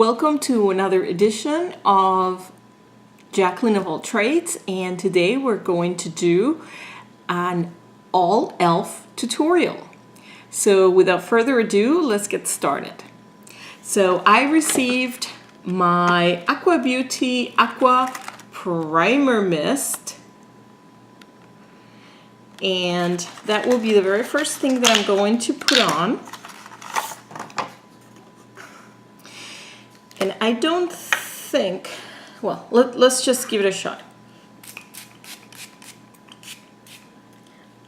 Welcome to another edition of Jacqueline of All Trades, and today we're going to do an all elf tutorial. So without further ado, let's get started. So I received my Aqua Beauty Aqua Primer Mist, and that will be the very first thing that I'm going to put on. And I don't think, well, let's just give it a shot.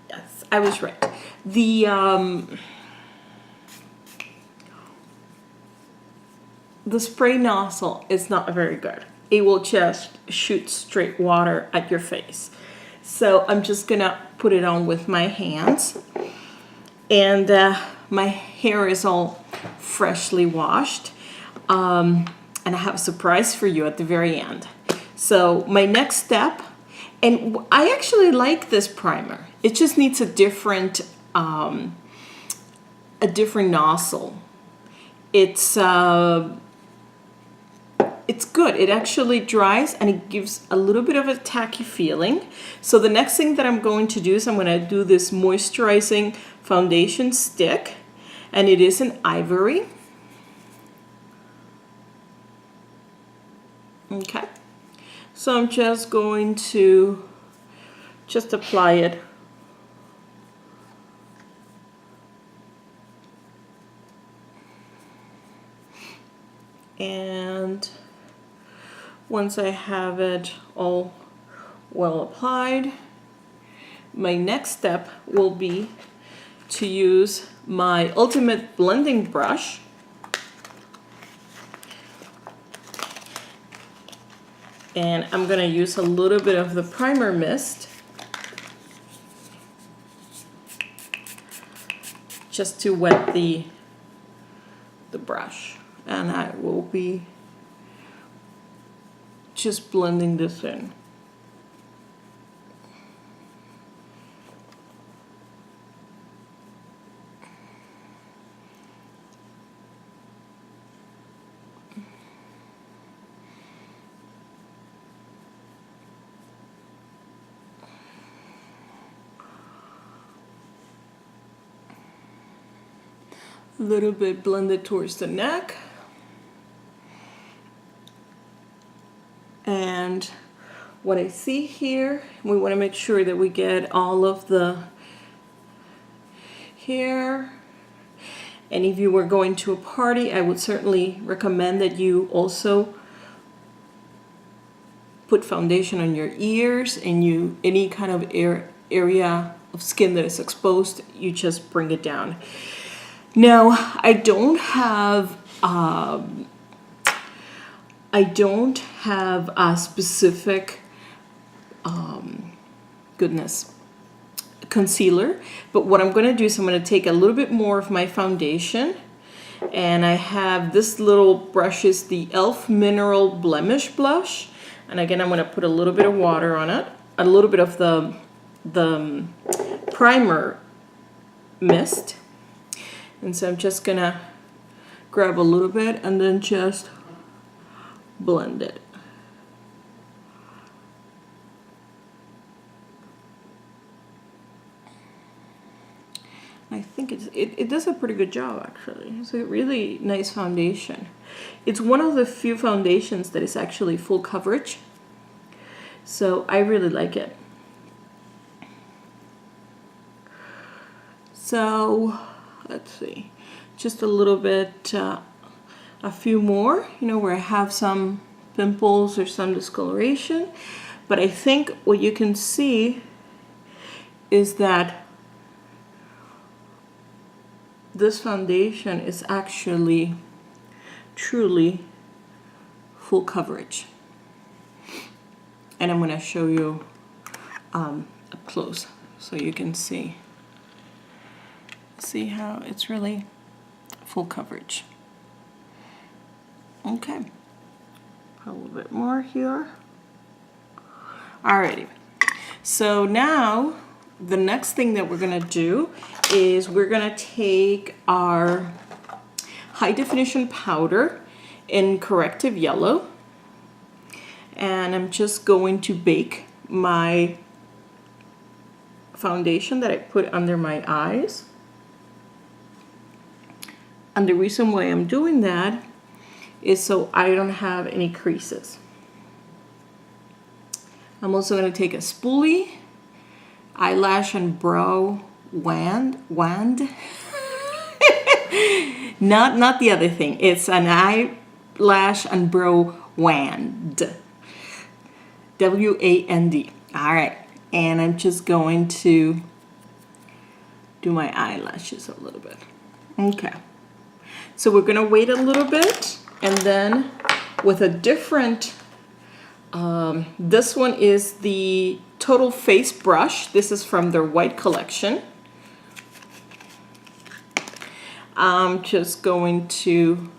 Yes, I was right. The spray nozzle is not very good. It will just shoot straight water at your face. So I'm just gonna put it on with my hands. And my hair is all freshly washed. And I have a surprise for you at the very end. So my next step, and I actually like this primer. It just needs a different nozzle. It's good. It actually dries and it gives a little bit of a tacky feeling. So the next thing that I'm going to do is I'm going to do this moisturizing foundation stick, and it is an ivory. Okay, so I'm just going to apply it and once I have it all well applied, my next step will be to use my ultimate blending brush. And I'm going to use a little bit of the primer mist just to wet the brush. And I will be just blending this in. A little bit blended towards the neck, and what I see here, we want to make sure that we get all of the hair. And if you were going to a party, I would certainly recommend that you also put foundation on your ears, and any kind of area of skin that is exposed, you just bring it down. Now, I don't have a specific concealer, but what I'm going to do is I'm going to take a little bit more of my foundation, and I have this little brush, is the e.l.f. Mineral Blemish Blush, and again I'm going to put a little bit of water on it, a little bit of the primer mist. And so I'm just gonna grab a little bit and then just blend it. I think it does a pretty good job, actually. It's a really nice foundation. It's one of the few foundations that is actually full coverage. So I really like it. So let's see, just a little bit, a few more, where I have some pimples or some discoloration. But I think what you can see is that this foundation is actually truly full coverage. And I'm going to show you up close so you can see how it's really full coverage. Okay, a little bit more here. Alrighty, so now the next thing that we're gonna do is we're gonna take our high definition powder in corrective yellow. And I'm just going to bake my foundation that I put under my eyes. And the reason why I'm doing that is so I don't have any creases. I'm also going to take a spoolie, eyelash and brow wand. not the other thing. It's an eyelash and brow wand. W-A-N-D. All right. And I'm just going to do my eyelashes a little bit. Okay. So we're going to wait a little bit, and then with a different, this one is the Total Face Brush. This is from their white collection. I'm just going to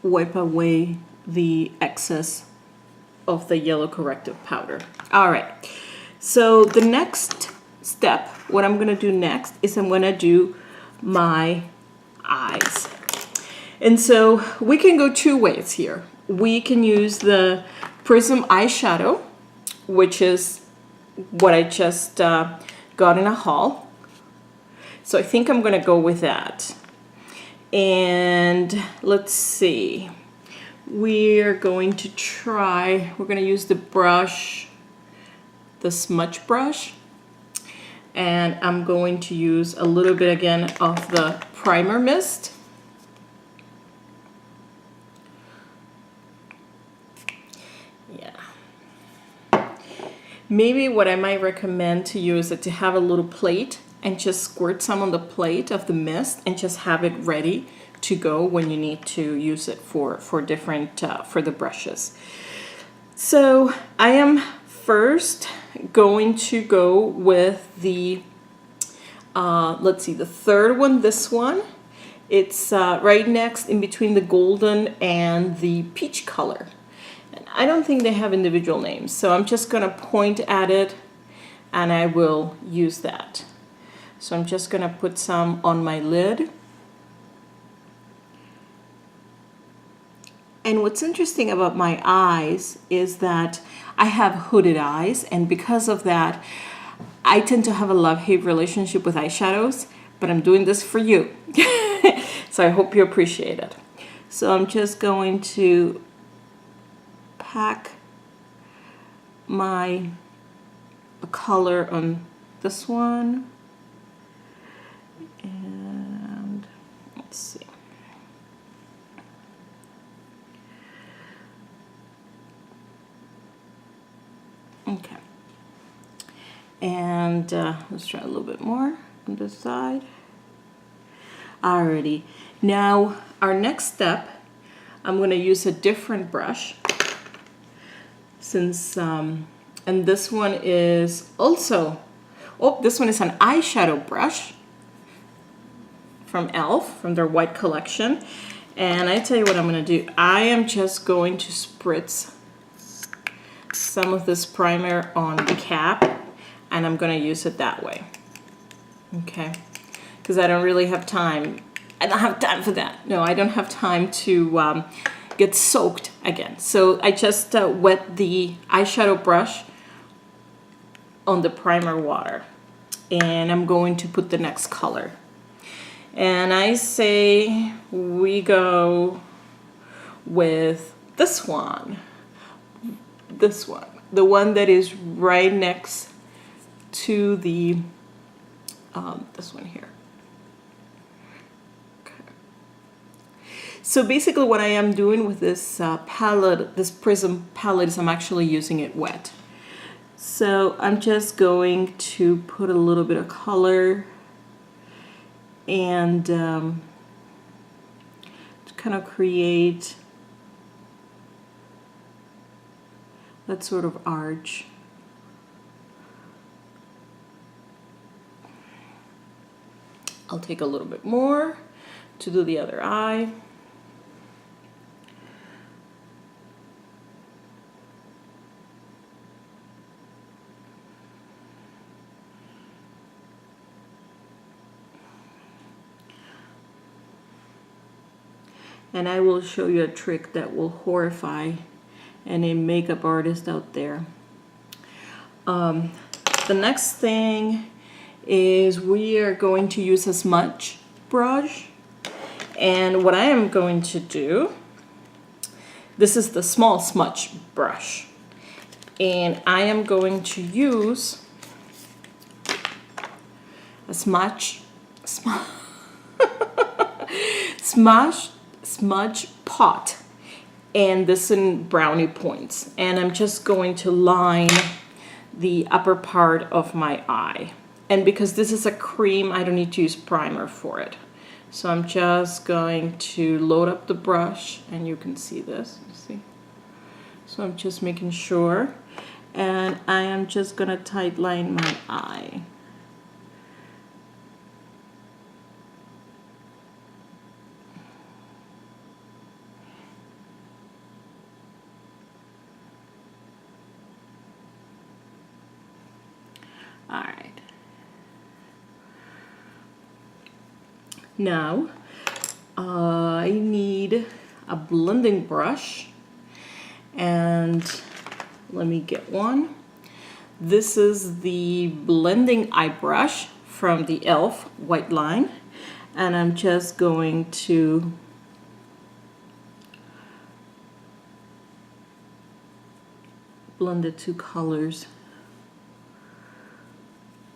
wipe away the excess of the yellow corrective powder. All right. So the next step, what I'm going to do next is I'm going to do my eyes. And so we can go two ways here. We can use the Prism eyeshadow, which is what I just got in a haul. So I think I'm going to go with that. And let's see. We're going to use the brush, the smudge brush. And I'm going to use a little bit again of the primer mist. Yeah. Maybe what I might recommend to you is that to have a little plate and just squirt some on the plate of the mist and just have it ready to go when you need to use it for different, for the brushes. So I am first going to go with the, let's see, the third one, this one. It's right next in between the golden and the peach color. And I don't think they have individual names, so I'm just going to point at it and I will use that. So I'm just going to put some on my lid. And what's interesting about my eyes is that I have hooded eyes, and because of that, I tend to have a love-hate relationship with eyeshadows, but I'm doing this for you. So I hope you appreciate it. So I'm just going to pack my color on this one. And let's see. Okay. And let's try a little bit more on this side. Alrighty. Now, our next step, I'm going to use a different brush. Since, and this one is also, this one is an eyeshadow brush from e.l.f., from their white collection. And I tell you what I'm going to do. I am just going to spritz some of this primer on the cap, and I'm going to use it that way. Okay, because I don't really have time. I don't have time for that. No, I don't have time to get soaked again. So I just wet the eyeshadow brush on the primer water, and I'm going to put the next color. And I say we go with this one. This one, the one that is right next to the this one here. Okay. So basically what I am doing with this palette, this Prism palette, is I'm actually using it wet. So I'm just going to put a little bit of color and to kind of create that sort of arch. I'll take a little bit more to do the other eye. And I will show you a trick that will horrify any makeup artist out there. The next thing is we are going to use a smudge brush. And what I am going to do, this is the small smudge brush. And I am going to use a smudge pot, and this in brownie points, and I'm just going to line the upper part of my eye. And because this is a cream, I don't need to use primer for it, so I'm just going to load up the brush, and you can see this, you see, so I'm just making sure, and I am just gonna tight line my eye. All right. Now, I need a blending brush, and let me get one. This is the blending eye brush from the e.l.f. white line, and I'm just going to blend the two colors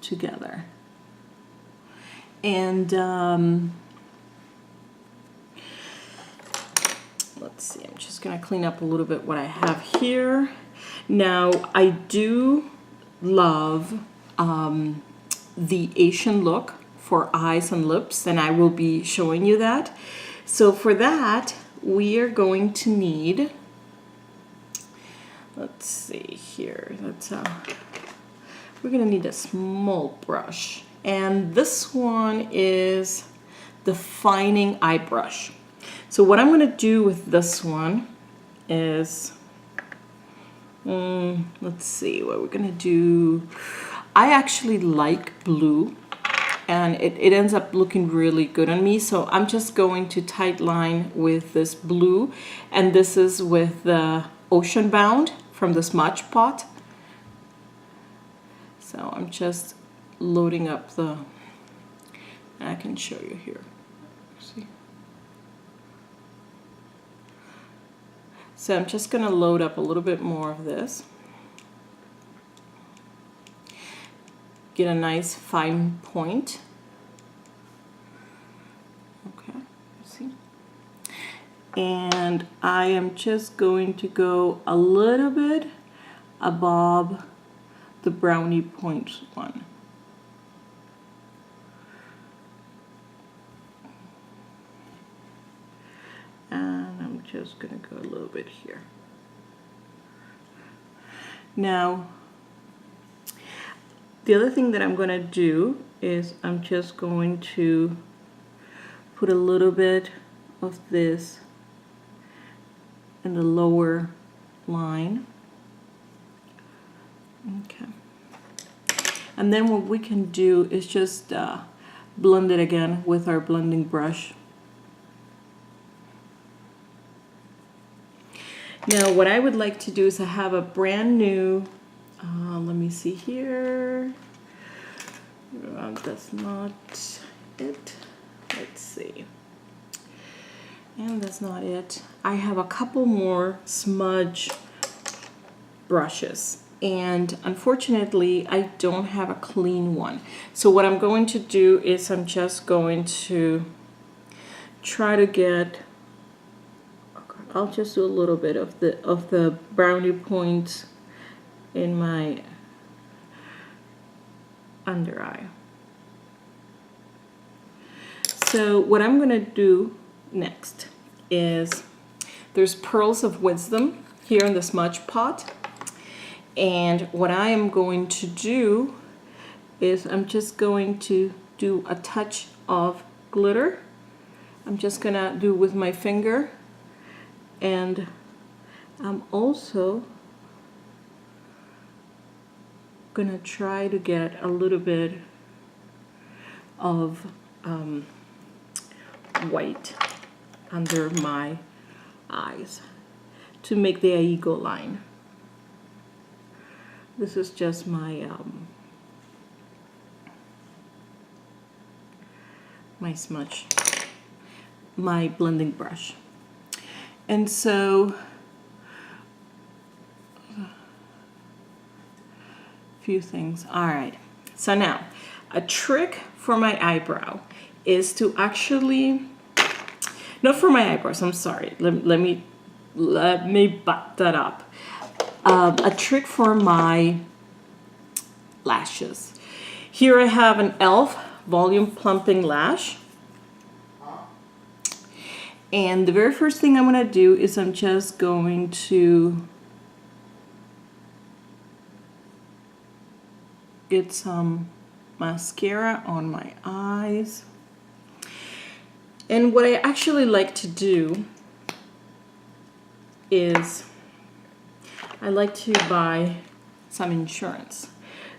together. And let's see, I'm just gonna clean up a little bit what I have here. Now, I do love the Asian look for eyes and lips, and I will be showing you that. So for that, we are going to need, let's see here, we're gonna need a small brush, and this one is the defining eye brush. So what I'm gonna do with this one is, let's see what we're gonna do. I actually like blue, and it ends up looking really good on me, so I'm just going to tight line with this blue, and this is with the Ocean Bound from the smudge pot. So I'm just loading up the, and I can show you here. See? So I'm just going to load up a little bit more of this. Get a nice fine point. Okay, see? And I am just going to go a little bit above the brownie point one. And I'm just gonna go a little bit here. Now, the other thing that I'm gonna do is I'm just going to put a little bit of this in the lower line. Okay. And then what we can do is just blend it again with our blending brush. Now what I would like to do is I have a brand new, let me see here, that's not it, let's see, and that's not it. I have a couple more smudge brushes, and unfortunately I don't have a clean one. So what I'm going to do is I'm just going to try to get, I'll just do a little bit of the brownie points in my under eye. So what I'm going to do next is, there's Pearls of Wisdom here in the smudge pot. And what I am going to do is I'm just going to do a touch of glitter. I'm just going to do with my finger. And I'm also going to try to get a little bit of white under my eyes to make the eagle line. This is just my my smudge, my blending brush. And so few things. All right, so now a trick for my eyebrow is to actually, not for my eyebrows, I'm sorry, let me butt that up. A trick for my lashes. Here I have an e.l.f. volume plumping lash, and the very first thing I'm going to do is I'm just going to get some mascara on my eyes. And what I actually like to do is I like to buy some insurance.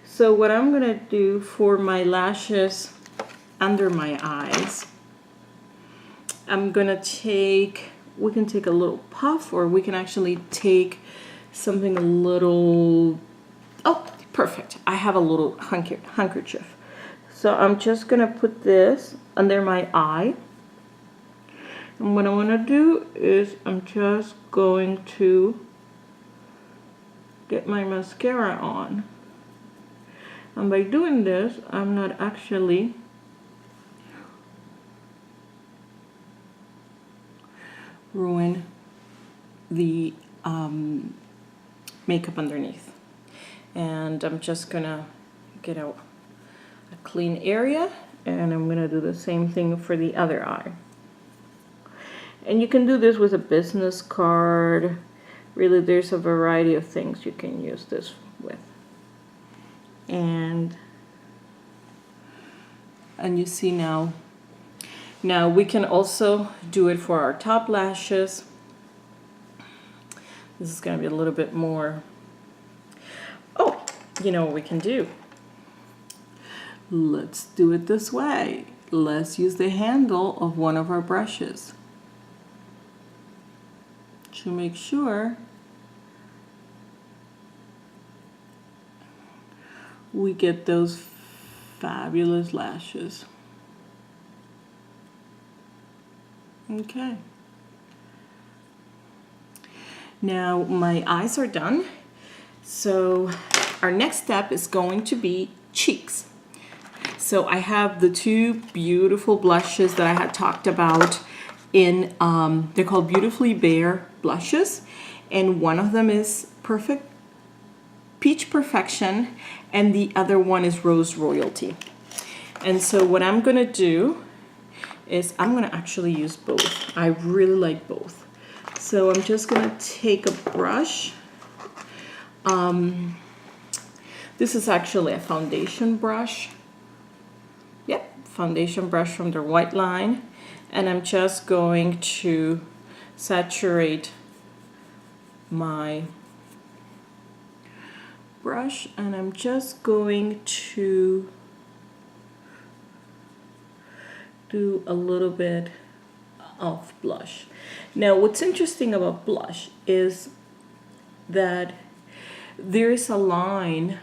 So what I'm gonna do for my lashes under my eyes, I'm gonna take, we can take a little puff, or we can actually take something a little, oh, perfect. I have a little handkerchief. So I'm just gonna put this under my eye. And what I wanna do is I'm just going to get my mascara on. And by doing this, I'm not actually ruin the makeup underneath. And I'm just gonna get out a clean area, and I'm gonna do the same thing for the other eye. And you can do this with a business card. Really, there's a variety of things you can use this with. And you see now we can also do it for our top lashes. This is going to be a little bit more, oh, you know what we can do? Let's do it this way. Let's use the handle of one of our brushes to make sure we get those fabulous lashes. Okay. Now my eyes are done. So our next step is going to be cheeks. So I have the two beautiful blushes that I had talked about in, they're called Beautifully Bare blushes. And one of them is Peach Perfection, and the other one is Rose Royalty. And so what I'm gonna do is I'm gonna actually use both. I really like both. So I'm just gonna take a brush. This is actually a foundation brush. Yep, foundation brush from the white line. And I'm just going to saturate my brush, and I'm just going to do a little bit of blush. Now what's interesting about blush is that there is a line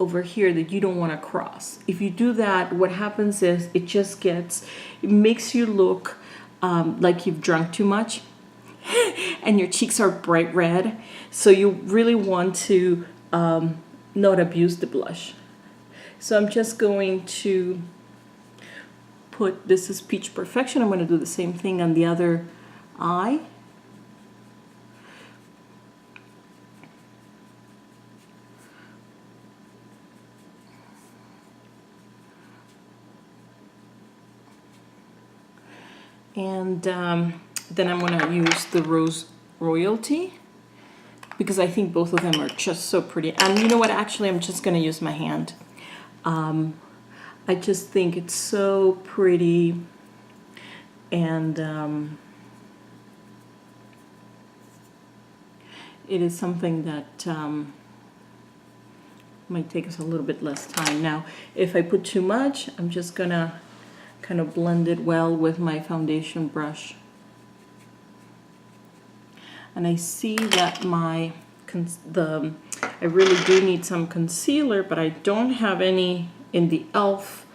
over here that you don't want to cross. If you do that, what happens is it makes you look like you've drunk too much and your cheeks are bright red. So you really want to not abuse the blush. So I'm just going to put, this is Peach Perfection. I'm going to do the same thing on the other eye. And then I'm going to use the Rose Royalty, because I think both of them are just so pretty. And you know what, actually I'm just going to use my hand. I just think it's so pretty, and it is something that might take us a little bit less time. Now, if I put too much, I'm just going to kind of blend it well with my foundation brush. and I see that I really do need some concealer, but I don't have any in the e.l.f.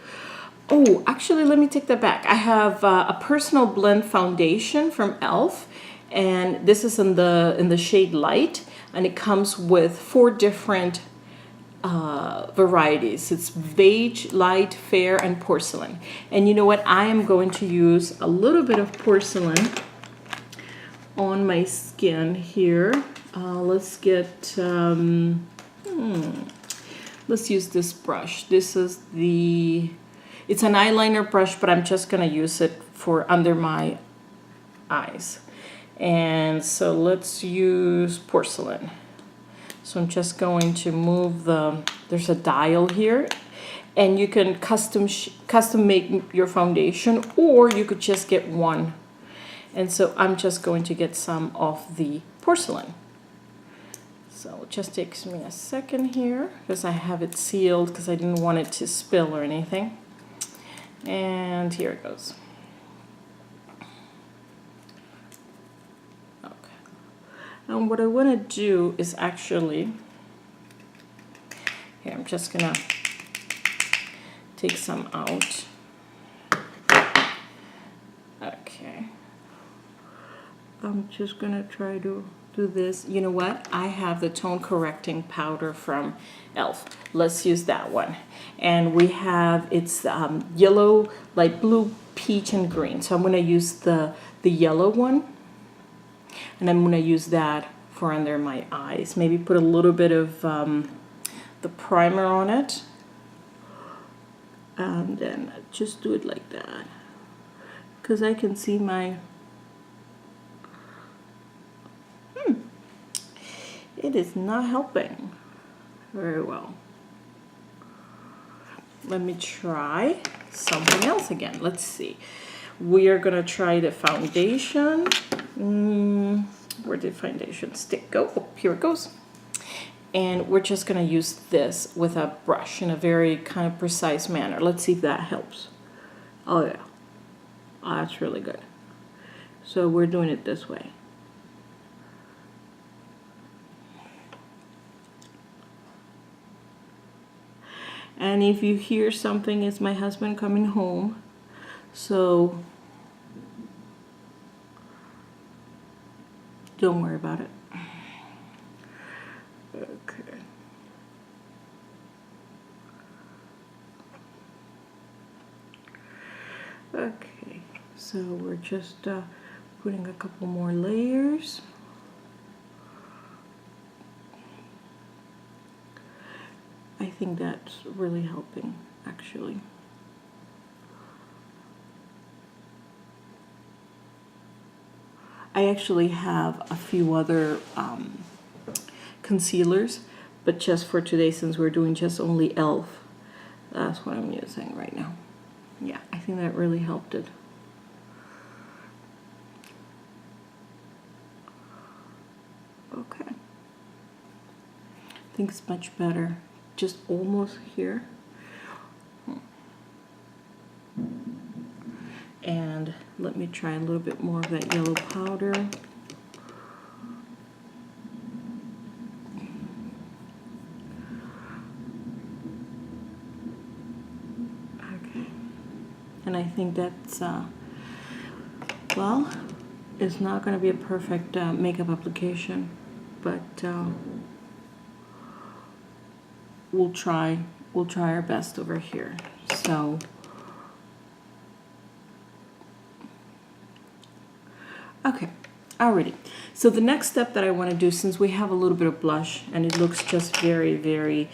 Oh, actually, let me take that back. I have a Personal Blend foundation from e.l.f. and this is in the shade Light, and it comes with 4 different varieties. It's beige, light, fair, and porcelain. And you know what? I am going to use a little bit of porcelain on my skin here. Let's get, let's use this brush. This is it's an eyeliner brush, but I'm just gonna use it for under my eyes. And so let's use porcelain. So I'm just going to move there's a dial here, and you can custom make your foundation, or you could just get one. And so I'm just going to get some of the porcelain. So it just takes me a second here because I have it sealed because I didn't want it to spill or anything. And here it goes. Okay. And what I want to do is actually, here I'm just gonna take some out. Okay. I'm just gonna try to do this. You know what? I have the tone correcting powder from e.l.f. Let's use that one. And we have, it's yellow, light blue, peach, and green. So I'm gonna use the yellow one, and I'm gonna use that for under my eyes. Maybe put a little bit of the primer on it, and then just do it like that, because I can see my it is not helping very well. Let me try something else again. Let's see. We are gonna try the foundation. Where did foundation stick go? Oh, here it goes. And we're just gonna use this with a brush in a very kind of precise manner. Let's see if that helps. Oh yeah, oh, that's really good. So we're doing it this way. And if you hear something, it's my husband coming home. So don't worry about it. Okay. Okay, so we're just putting a couple more layers. I think that's really helping, actually. I actually have a few other concealers, but just for today, since we're doing just only e.l.f., that's what I'm using right now. Yeah, I think that really helped it. Okay. I think it's much better. Just almost here. And let me try a little bit more of that yellow powder. Okay. And I think that's, well, it's not going to be a perfect makeup application, but we'll try our best over here. So okay, alrighty. So the next step that I want to do, since we have a little bit of blush and it looks just very, very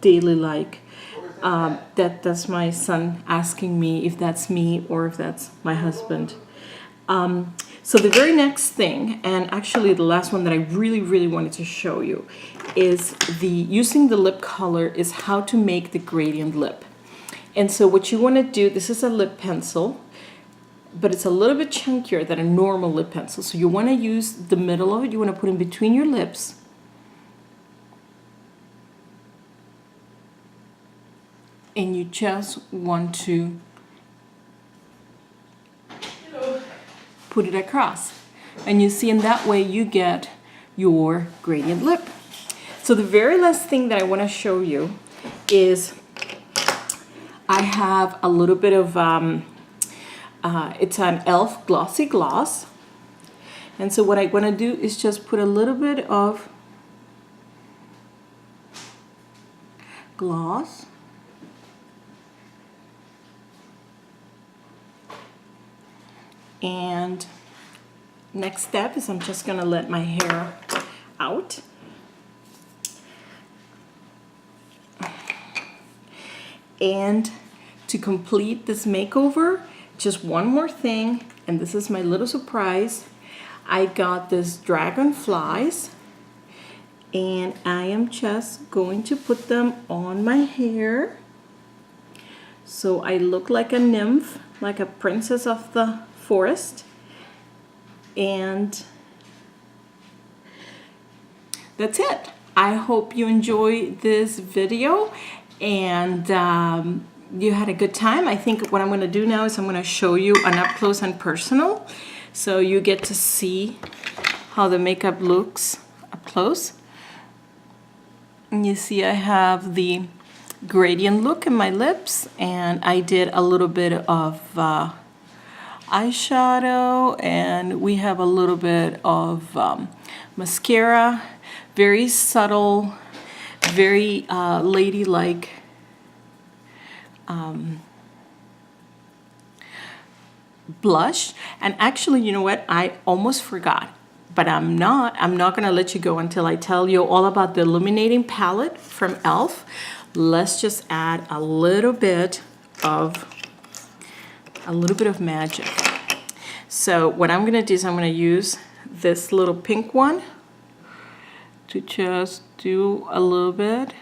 daily-like, that's my son asking me if that's me or if that's my husband. So the very next thing, and actually the last one that I really, really wanted to show you, is using the lip color is how to make the gradient lip. And so what you want to do, this is a lip pencil, but it's a little bit chunkier than a normal lip pencil. So you want to use the middle of it, you want to put in between your lips. And you just want to put it across. And you see, in that way you get your gradient lip. So the very last thing that I want to show you is I have a little bit of, it's an e.l.f. Glossy Gloss. And so what I want to do is just put a little bit of gloss. And next step is I'm just going to let my hair out. And to complete this makeover, just one more thing, and this is my little surprise. I got this dragonflies, and I am just going to put them on my hair so I look like a nymph, like a princess of the forest. And that's it. I hope you enjoyed this video and you had a good time. I think what I'm going to do now is I'm going to show you an up close and personal, so you get to see how the makeup looks up close. And you see I have the gradient look in my lips, and I did a little bit of eyeshadow, and we have a little bit of mascara, very subtle, very ladylike blush. And actually, you know what, I almost forgot, but I'm not gonna let you go until I tell you all about the illuminating palette from e.l.f. Let's just add a little bit of magic. So what I'm gonna do is I'm gonna use this little pink one to just do a little bit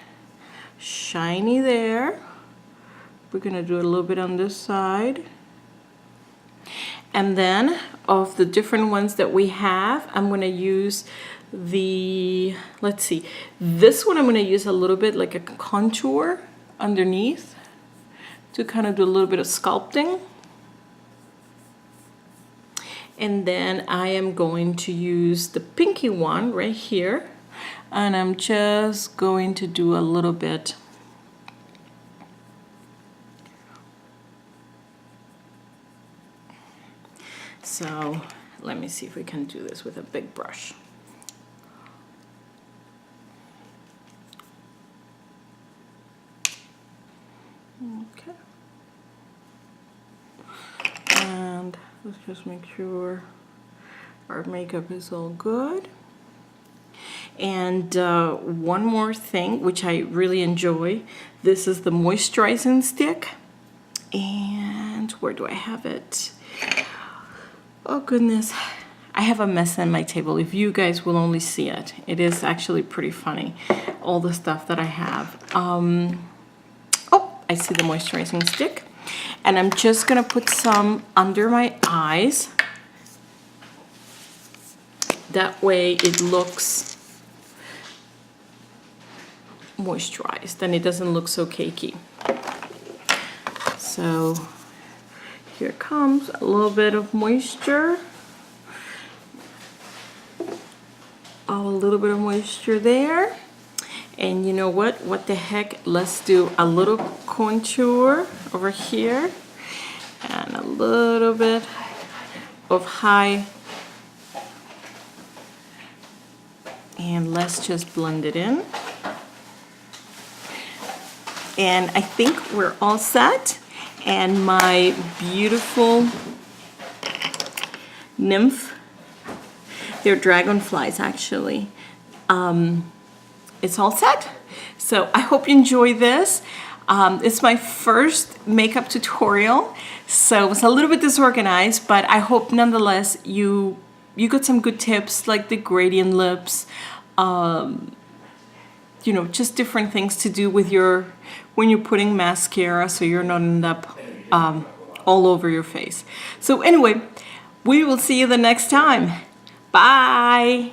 shiny there. We're gonna do a little bit on this side. And then of the different ones that we have, I'm gonna use the, let's see, this one I'm gonna use a little bit like a contour underneath to kind of do a little bit of sculpting. And then I am going to use the pinky one right here, and I'm just going to do a little bit so let me see if we can do this with a big brush. Okay, and let's just make sure our makeup is all good. And one more thing, which I really enjoy, this is the moisturizing stick. And where do I have it? Oh goodness, I have a mess on my table. If you guys will only see it, it is actually pretty funny, all the stuff that I have. Oh, I see the moisturizing stick. And I'm just gonna put some under my eyes. That way it looks moisturized and it doesn't look so cakey. So here comes a little bit of moisture. Oh, a little bit of moisture there. And you know what the heck, let's do a little contour over here and a little bit of high, and let's just blend it in. And I think we're all set. And my beautiful nymph, they're dragonflies actually, it's all set. So I hope you enjoy this. It's my first makeup tutorial, so it was a little bit disorganized, but I hope nonetheless you got some good tips, like the gradient lips, you know, just different things to do with when you're putting mascara, so you're not end up all over your face. So anyway, we will see you the next time. Bye.